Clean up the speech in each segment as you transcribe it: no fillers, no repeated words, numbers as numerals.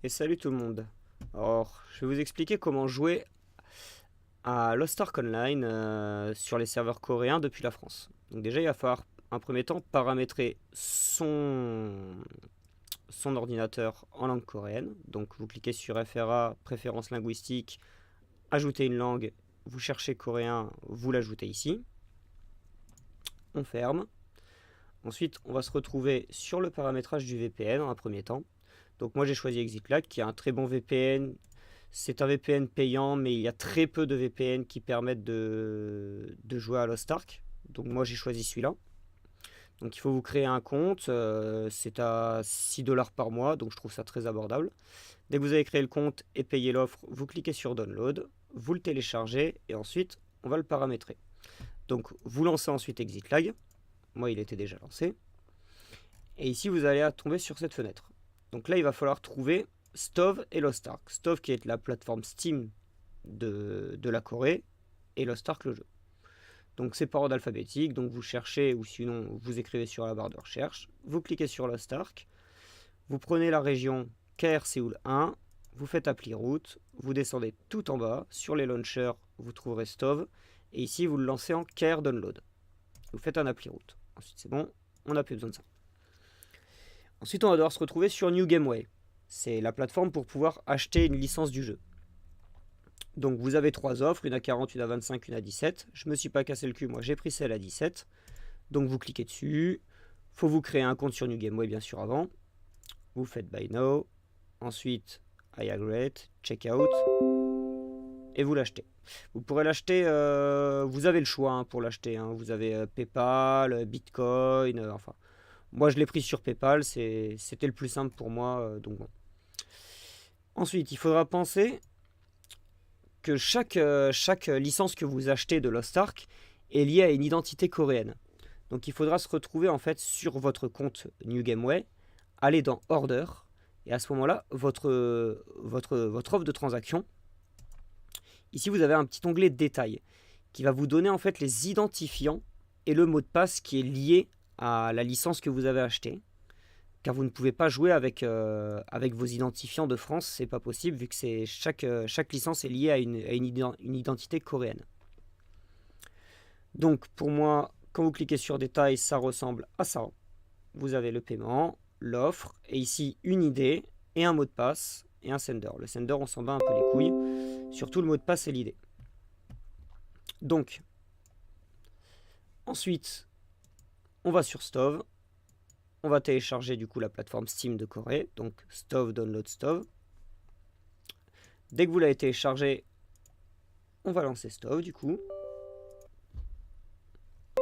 Et salut tout le monde. Alors, je vais vous expliquer comment jouer à Lost Ark Online sur les serveurs coréens depuis la France. Donc déjà, il va falloir un premier temps paramétrer son ordinateur en langue coréenne. Donc vous cliquez sur FRA, préférences linguistiques, ajouter une langue, vous cherchez coréen, vous l'ajoutez ici. On ferme. Ensuite, on va se retrouver sur le paramétrage du VPN en un premier temps. Donc moi j'ai choisi ExitLag qui est un très bon VPN. C'est un VPN payant, mais il y a très peu de VPN qui permettent de jouer à Lost Ark. Donc moi j'ai choisi celui-là. Donc il faut vous créer un compte, c'est à 6 dollars par mois, donc je trouve ça très abordable. Dès que vous avez créé le compte et payé l'offre, vous cliquez sur Download, vous le téléchargez et ensuite on va le paramétrer. Donc vous lancez ensuite ExitLag. Moi il était déjà lancé. Et ici vous allez tomber sur cette fenêtre. Donc là il va falloir trouver Stove et Lost Ark. Stove qui est la plateforme Steam de la Corée et Lost Ark le jeu. Donc c'est par ordre alphabétique, donc vous cherchez ou sinon vous écrivez sur la barre de recherche, vous cliquez sur Lost Ark, vous prenez la région KR Séoul 1, vous faites appli route, vous descendez tout en bas, sur les launchers vous trouverez Stove, et ici vous le lancez en KR Download. Vous faites un appli route. Ensuite c'est bon, on n'a plus besoin de ça. Ensuite on va devoir se retrouver sur New Gameway. C'est la plateforme pour pouvoir acheter une licence du jeu. Donc vous avez trois offres, une à 40, une à 25, une à 17. Je me suis pas cassé le cul, moi j'ai pris celle à 17. Donc vous cliquez dessus. Faut vous créer un compte sur New Gameway bien sûr avant. Vous faites Buy Now. Ensuite I agree, Checkout. Et vous l'achetez. Vous pourrez l'acheter, vous avez le choix pour l'acheter. Vous avez PayPal, Bitcoin, enfin. Moi je l'ai pris sur PayPal, c'était le plus simple pour moi. Donc bon. Ensuite il faudra penser que chaque licence que vous achetez de Lost Ark est liée à une identité coréenne. Donc il faudra se retrouver en fait sur votre compte New Gameway, aller dans Order, et à ce moment-là, votre offre de transaction, ici vous avez un petit onglet Détails, qui va vous donner en fait les identifiants et le mot de passe qui est lié à la licence que vous avez achetée. Car vous ne pouvez pas jouer avec vos identifiants de France, c'est pas possible vu que chaque licence est liée à une identité coréenne. Donc pour moi, quand vous cliquez sur détails, ça ressemble à ça. Vous avez le paiement, l'offre, et ici une ID, et un mot de passe, et un sender. Le sender, on s'en bat un peu les couilles, surtout le mot de passe et l'ID. Donc, ensuite, on va sur Stove. On va télécharger du coup la plateforme Steam de Corée, donc Stove Download Stove. Dès que vous l'avez téléchargé, on va lancer Stove du coup.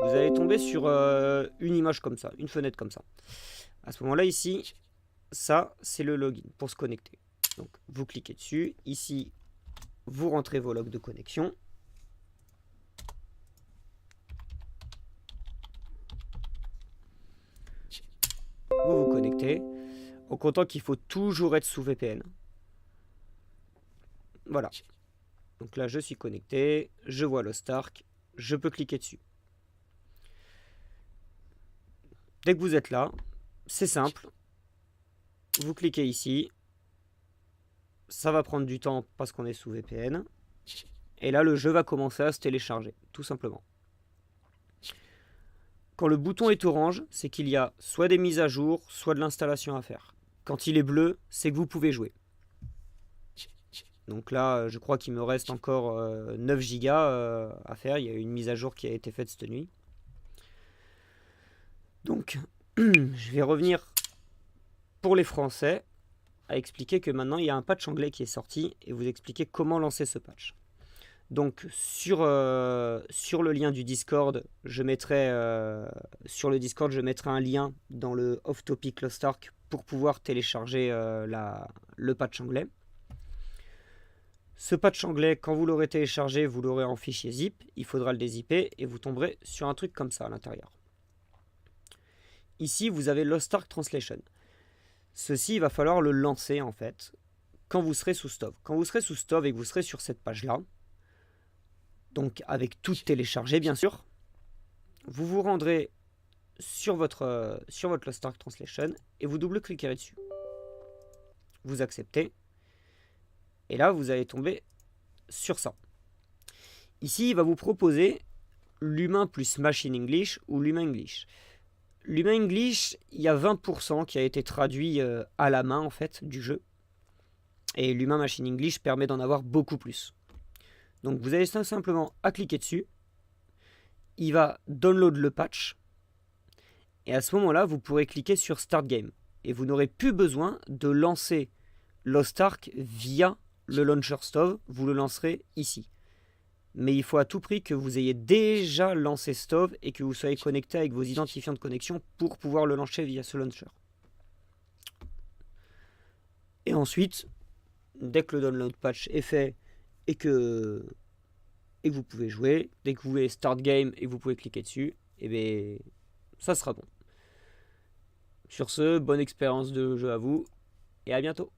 Vous allez tomber sur une image comme ça, une fenêtre comme ça. À ce moment-là ici, ça c'est le login pour se connecter. Donc vous cliquez dessus, ici vous rentrez vos logs de connexion. Vous vous connectez, en comptant qu'il faut toujours être sous VPN. Voilà. Donc là, je suis connecté, je vois Lost Ark, je peux cliquer dessus. Dès que vous êtes là, c'est simple. Vous cliquez ici. Ça va prendre du temps parce qu'on est sous VPN. Et là, le jeu va commencer à se télécharger, tout simplement. Quand le bouton est orange, c'est qu'il y a soit des mises à jour, soit de l'installation à faire. Quand il est bleu, c'est que vous pouvez jouer. Donc là, je crois qu'il me reste encore 9 gigas à faire. Il y a une mise à jour qui a été faite cette nuit. Donc, je vais revenir pour les Français à expliquer que maintenant, il y a un patch anglais qui est sorti et vous expliquer comment lancer ce patch. Donc, sur le lien du Discord, je mettrai un lien dans le off-topic Lost Ark pour pouvoir télécharger le patch anglais. Ce patch anglais, quand vous l'aurez téléchargé, vous l'aurez en fichier zip, il faudra le dézipper et vous tomberez sur un truc comme ça à l'intérieur. Ici, vous avez Lost Ark Translation. Ceci, il va falloir le lancer en fait quand vous serez sous Stove. Quand vous serez sous Stove et que vous serez sur cette page-là, donc avec tout téléchargé bien sûr, vous vous rendrez sur votre Lost Ark Translation et vous double-cliquerez dessus. vous acceptez. Et là, vous allez tomber sur ça. Ici, il va vous proposer l'humain plus machine English ou l'humain English. L'humain English, il y a 20% qui a été traduit à la main en fait du jeu. Et l'humain machine English permet d'en avoir beaucoup plus. Donc vous avez simplement à cliquer dessus. Il va download le patch. Et à ce moment-là, vous pourrez cliquer sur Start Game. Et vous n'aurez plus besoin de lancer Lost Ark via le launcher Stove. Vous le lancerez ici. Mais il faut à tout prix que vous ayez déjà lancé Stove et que vous soyez connecté avec vos identifiants de connexion pour pouvoir le lancer via ce launcher. Et ensuite, dès que le download patch est fait et que vous pouvez jouer, dès que vous voulez Start Game et que vous pouvez cliquer dessus, et bien ça sera bon. Sur ce, bonne expérience de jeu à vous et à bientôt.